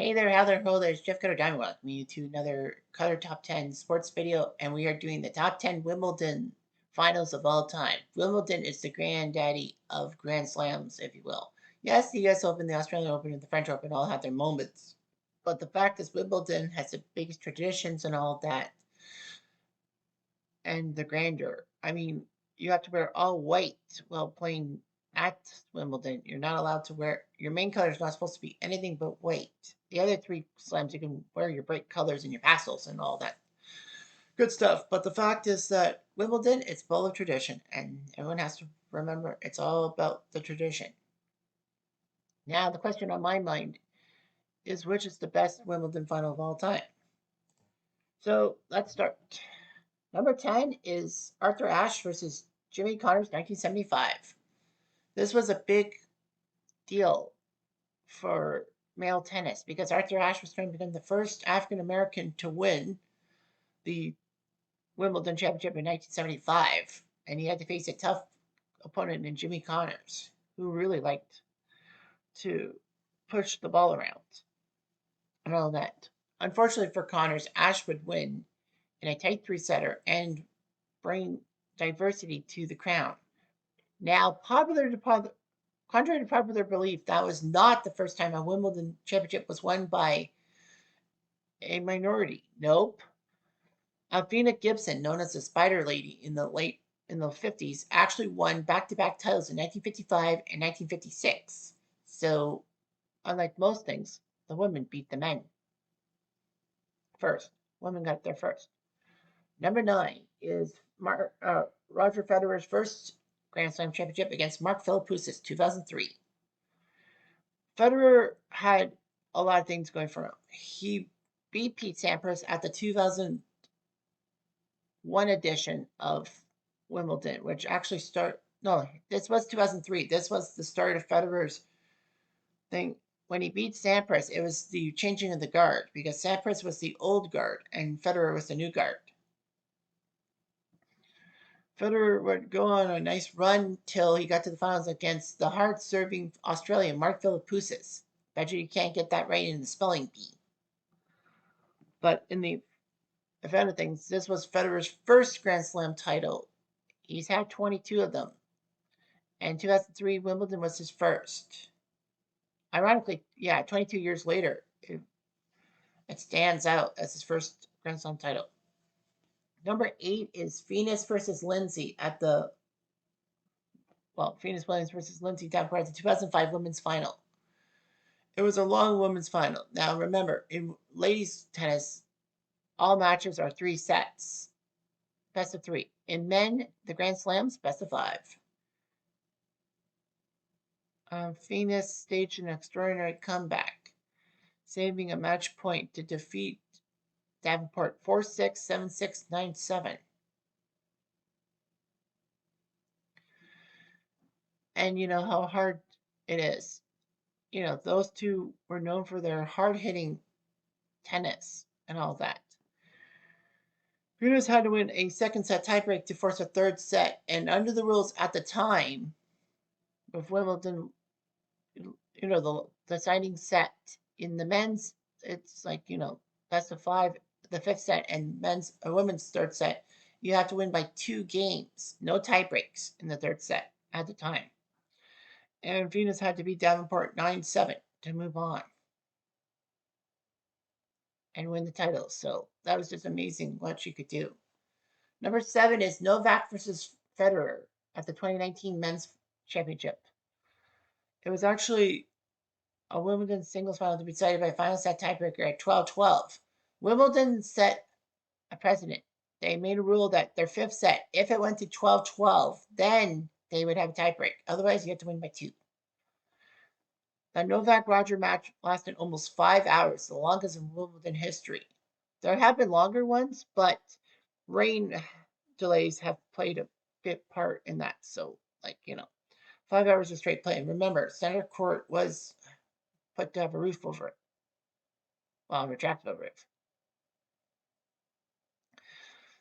Hey there, how there, ho there, it's Jeff Cutter Diamond. Welcome you to another Cutter Top 10 sports video, and we are doing the top 10 Wimbledon finals of all time. Wimbledon is the granddaddy of Grand Slams, if you will. Yes, the US Open, the Australian Open, and the French Open all have their moments, but the fact is, Wimbledon has the biggest traditions and all that, and the grandeur. I mean, you have to wear all white while playing at Wimbledon. You're not allowed to wear your main color is not supposed to be anything but white. The other three slams you can wear your bright colors and your pastels and all that good stuff. But the fact is that Wimbledon it's full of tradition, and everyone has to remember it's all about the tradition. Now the question on my mind is which is the best Wimbledon final of all time. So let's start. Number 10 is Arthur Ashe versus Jimmy Connors, 1975. This was a big deal for male tennis because Arthur Ashe was trying to become the first African American to win the Wimbledon Championship in 1975, and he had to face a tough opponent in Jimmy Connors, who really liked to push the ball around and all that. Unfortunately for Connors, Ashe would win in a tight three-setter and bring diversity to the crown. Now, contrary to popular belief, that was not the first time a Wimbledon championship was won by a minority. Nope. Alfina Gibson, known as the Spider Lady in the 50s, actually won back-to-back titles in 1955 and 1956. So, unlike most things, the women beat the men first. Women got there first. Number 9 is Roger Federer's first Grand Slam championship against Mark Philippoussis, 2003. Federer had a lot of things going for him. He beat Pete Sampras at the 2001 edition of Wimbledon, which actually this was 2003. This was the start of Federer's thing. When he beat Sampras, it was the changing of the guard because Sampras was the old guard and Federer was the new guard. Federer would go on a nice run till he got to the finals against the hard-serving Australian Mark Philippoussis. Bet you can't get that right in the spelling bee. But in the event of things, this was Federer's first Grand Slam title. He's had 22 of them. And 2003 Wimbledon was his first. Ironically, yeah, 22 years later, it stands out as his first Grand Slam title. Number 8 is Venus versus Lindsay Venus Williams versus Lindsay Davenport at the 2005 women's final. It was a long women's final. Now remember, in ladies tennis, all matches are 3 sets. Best of 3. In men, the Grand Slams, best of 5. Venus staged an extraordinary comeback, saving a match point to defeat Davenport 4-6, 7-6, 9-7. And you know how hard it is. You know, those two were known for their hard-hitting tennis and all that. Venus had to win a second set tiebreak to force a third set, and under the rules at the time of Wimbledon, you know, the deciding set in the men's, it's like, you know, best of 5, the 5th set, and women's third set, you have to win by 2 games, no tie breaks in the third set at the time. And Venus had to beat Davenport 9-7 to move on and win the title. So that was just amazing what she could do. Number 7 is Novak versus Federer at the 2019 Men's Championship. It was actually a Wimbledon singles final to be decided by a final set tiebreaker at 12-12. Wimbledon set a precedent. They made a rule that their 5th set, if it went to 12-12, then they would have a tiebreak. Otherwise, you have to win by 2. The Novak-Roger match lasted almost 5 hours, the longest in Wimbledon history. There have been longer ones, but rain delays have played a bit part in that. So, 5 hours of straight play. And remember, center court was put to have a roof over it. Well, a retractable roof.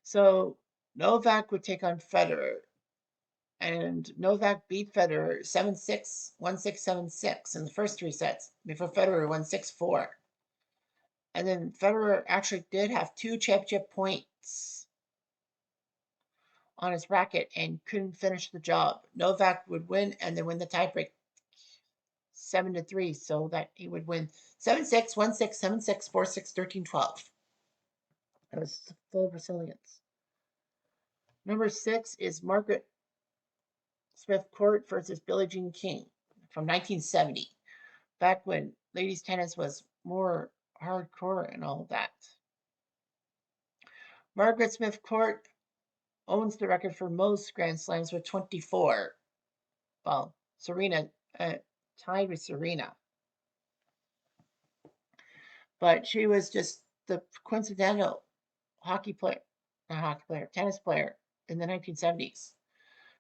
So Novak would take on Federer. And Novak beat Federer 7-6, 1-6, 7-6 in the first 3 sets before Federer won 6-4. And then Federer actually did have 2 championship points on his racket and couldn't finish the job. Novak would win and then win the tiebreak 7-3, so that he would win 7-6, 1-6, 7-6, 4-6, 13-12. It was full of resilience. Number 6 is Margaret Smith Court versus Billie Jean King from 1970, back when ladies tennis was more hardcore and all that. Margaret Smith Court owns the record for most Grand Slams with 24. Well, Serena tied with Serena. But she was just the coincidental tennis player in the 1970s.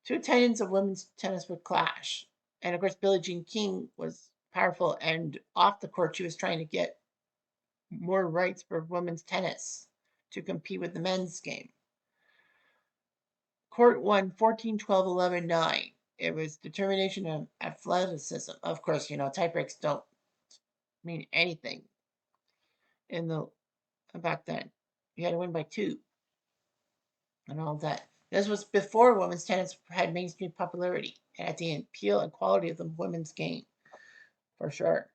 Two titans of women's tennis would clash. And of course, Billie Jean King was powerful, and off the court, she was trying to get more rights for women's tennis to compete with the men's game. Court won 14-12, 11-9. It was determination and athleticism. Of course, tie breaks don't mean anything in the back then. You had to win by 2 and all that. This was before women's tennis had mainstream popularity and at the appeal and quality of the women's game, for sure.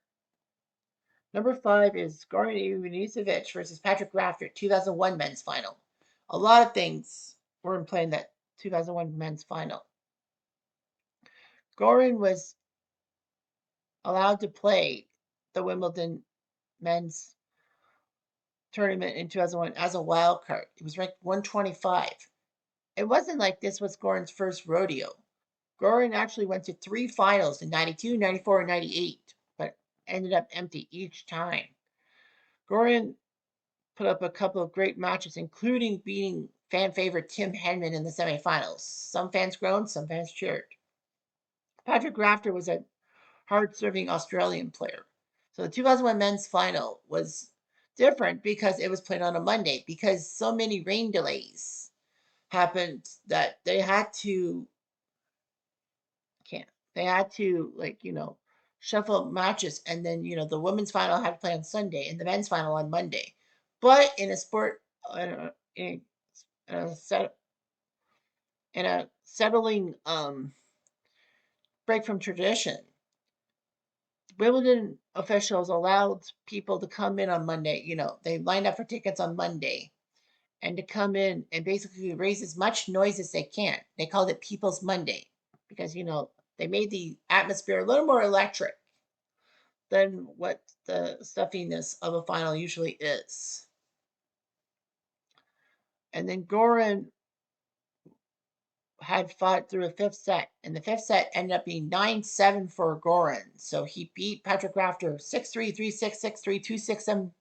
Number 5 is Goran Ivanisevic versus Patrick Rafter, 2001 men's final. A lot of things were in play in that 2001 men's final. Goran was allowed to play the Wimbledon men's tournament in 2001 as a wild card. He was ranked 125. It wasn't like this was Goran's first rodeo. Goran actually went to 3 finals in 92, 94, and 98, but ended up empty each time. Goran put up a couple of great matches, including beating fan favorite Tim Henman in the semifinals. Some fans groaned, some fans cheered. Patrick Rafter was a hard-serving Australian player. So the 2001 men's final was different because it was played on a Monday, because so many rain delays happened that they had to shuffle matches, and then the women's final had to play on Sunday and the men's final on Monday. But in a sport in a settling break from tradition, Wimbledon officials allowed people to come in on Monday. They lined up for tickets on Monday and to come in and basically raise as much noise as they can. They called it People's Monday because, they made the atmosphere a little more electric than what the stuffiness of a final usually is. And then Goran had fought through a 5th set, and the 5th set ended up being 9-7 for Goran. So he beat Patrick Rafter 6-3, 3-6, 6-3,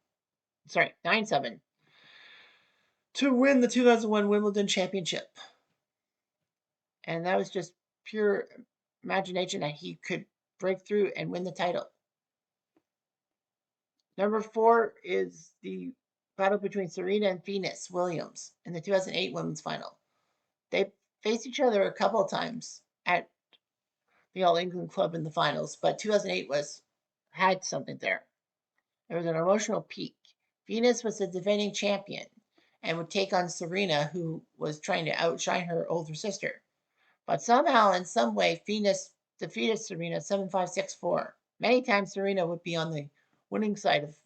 2-6, 9-7 to win the 2001 Wimbledon championship. And that was just pure imagination that he could break through and win the title. Number 4 is the battle between Serena and Venus Williams in the 2008 women's final. They faced each other a couple of times at the All England Club in the finals, but 2008 had something there. There was an emotional peak. Venus was the defending champion and would take on Serena, who was trying to outshine her older sister. But somehow, in some way, Venus defeated Serena 7-5, 6-4. Many times Serena would be on the winning side of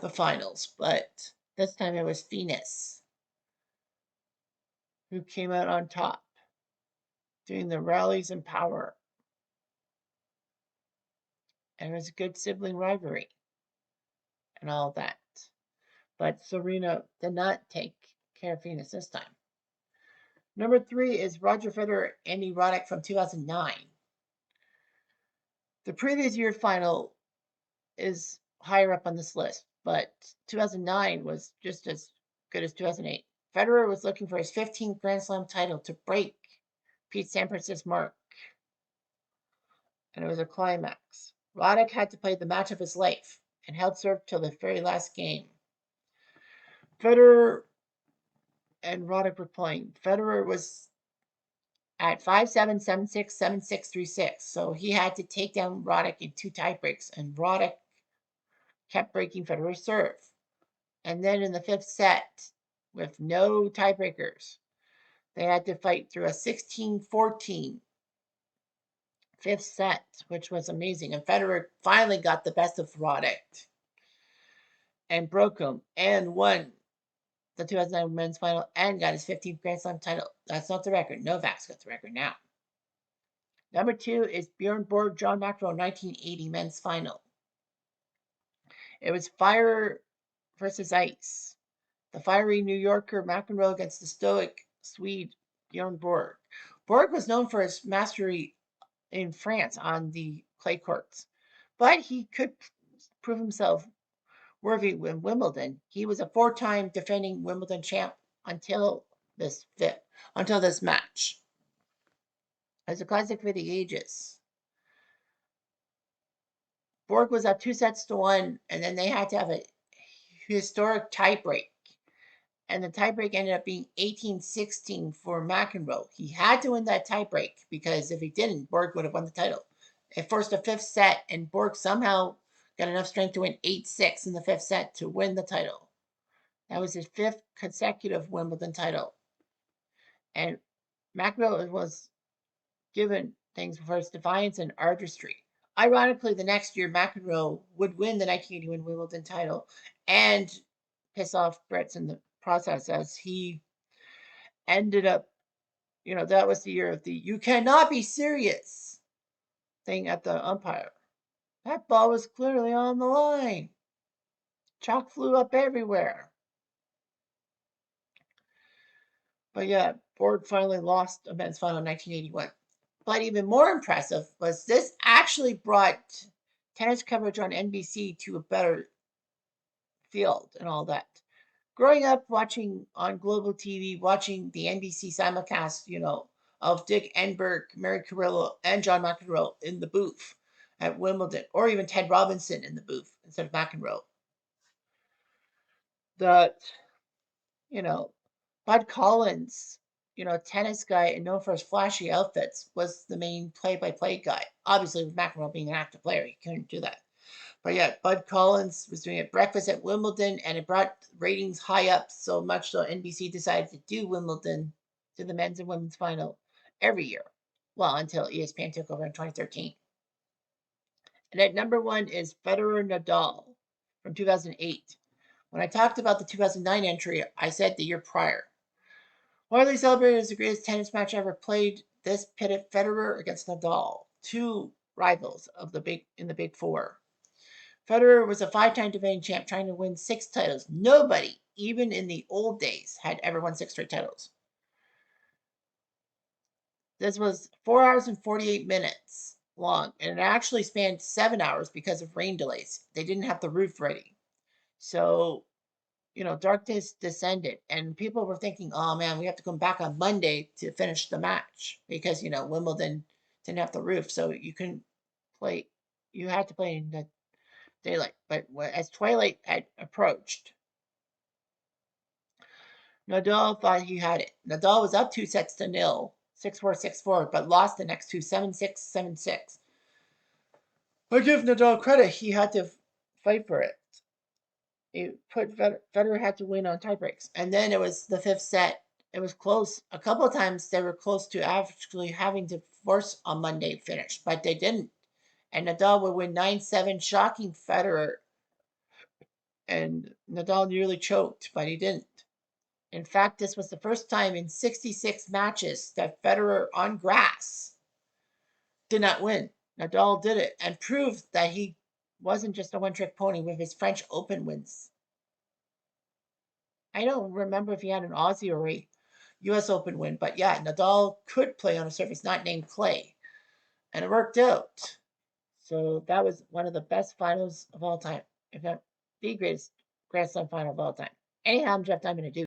the finals, but this time it was Venus who came out on top, doing the rallies and power. And it was a good sibling rivalry and all that. But Serena did not take care of Venus this time. Number 3 is Roger Federer and Andy Roddick from 2009. The previous year final is higher up on this list, but 2009 was just as good as 2008. Federer was looking for his 15th Grand Slam title to break Pete Sampras's mark, and it was a climax. Roddick had to play the match of his life and held serve till the very last game. Federer and Roddick were playing. Federer was at 5-7, 7-6, 7-6, 3-6, so he had to take down Roddick in 2 tiebreaks, and Roddick kept breaking Federer's serve. And then in the fifth set, with no tiebreakers, they had to fight through a 16-14 fifth set, which was amazing. And Federer finally got the best of Roddick and broke him and won the 2009 men's final and got his 15th Grand Slam title. That's not the record. Novak's got the record now. Number 2 is Bjorn Borg, John McEnroe, 1980 men's final. It was fire versus ice. The fiery New Yorker McEnroe against the stoic Swede Bjorn Borg. Borg was known for his mastery in France on the clay courts, but he could prove himself worthy in Wimbledon. He was a 4-time defending Wimbledon champ until this match. It's a classic for the ages. Borg was up 2-1, and then they had to have a historic tiebreak. And the tiebreak ended up being 18-16 for McEnroe. He had to win that tiebreak because if he didn't, Borg would have won the title. It forced a fifth set, and Borg somehow got enough strength to win 8-6 in the fifth set to win the title. That was his 5th consecutive Wimbledon title. And McEnroe was given things for his defiance and artistry. Ironically, the next year, McEnroe would win the 1981 Wimbledon title and piss off Brits in the process, as he ended up, that was the year of the "you cannot be serious" thing at the umpire. That ball was clearly on the line. Chalk flew up everywhere. But yeah, Borg finally lost a men's final in 1981. But even more impressive was this actually brought tennis coverage on NBC to a better field and all that. Growing up watching on Global TV, watching the NBC simulcast, of Dick Enberg, Mary Carrillo, and John McEnroe in the booth at Wimbledon, or even Ted Robinson in the booth instead of McEnroe. That, Bud Collins, tennis guy and known for his flashy outfits, was the main play-by-play guy. Obviously, with McEnroe being an active player, he couldn't do that. But yeah, Bud Collins was doing a breakfast at Wimbledon, and it brought ratings high up so much so NBC decided to do Wimbledon, to the men's and women's final every year. Well, until ESPN took over in 2013. And at number 1 is Federer Nadal from 2008. When I talked about the 2009 entry, I said the year prior. Widely celebrated as the greatest tennis match ever played, this pitted Federer against Nadal, 2 rivals in the Big Four. Federer was a 5-time defending champ trying to win 6 titles. Nobody, even in the old days, had ever won 6 straight titles. This was 4 hours and 48 minutes long, and it actually spanned 7 hours because of rain delays. They didn't have the roof ready. So, darkness descended, and people were thinking, oh man, we have to come back on Monday to finish the match because, Wimbledon didn't have the roof, so you couldn't play. You had to play in the daylight. But as twilight had approached, Nadal thought he had it. Nadal was up 2-0, 6-4, 6-4, but lost the next two, 7-6, 7-6. I give Nadal credit. He had to fight for it. Federer had to win on tiebreaks. And then it was the fifth set. It was close. A couple of times they were close to actually having to force a Monday finish, but they didn't. And Nadal would win 9-7, shocking Federer. And Nadal nearly choked, but he didn't. In fact, this was the first time in 66 matches that Federer on grass did not win. Nadal did it and proved that he wasn't just a one-trick pony with his French Open wins. I don't remember if he had an Aussie or a US Open win, but yeah, Nadal could play on a surface not named clay, and it worked out. So that was one of the best finals of all time, if not the greatest Grand Slam final of all time. Anyhow, I'm Jeff Diamond, a Duke.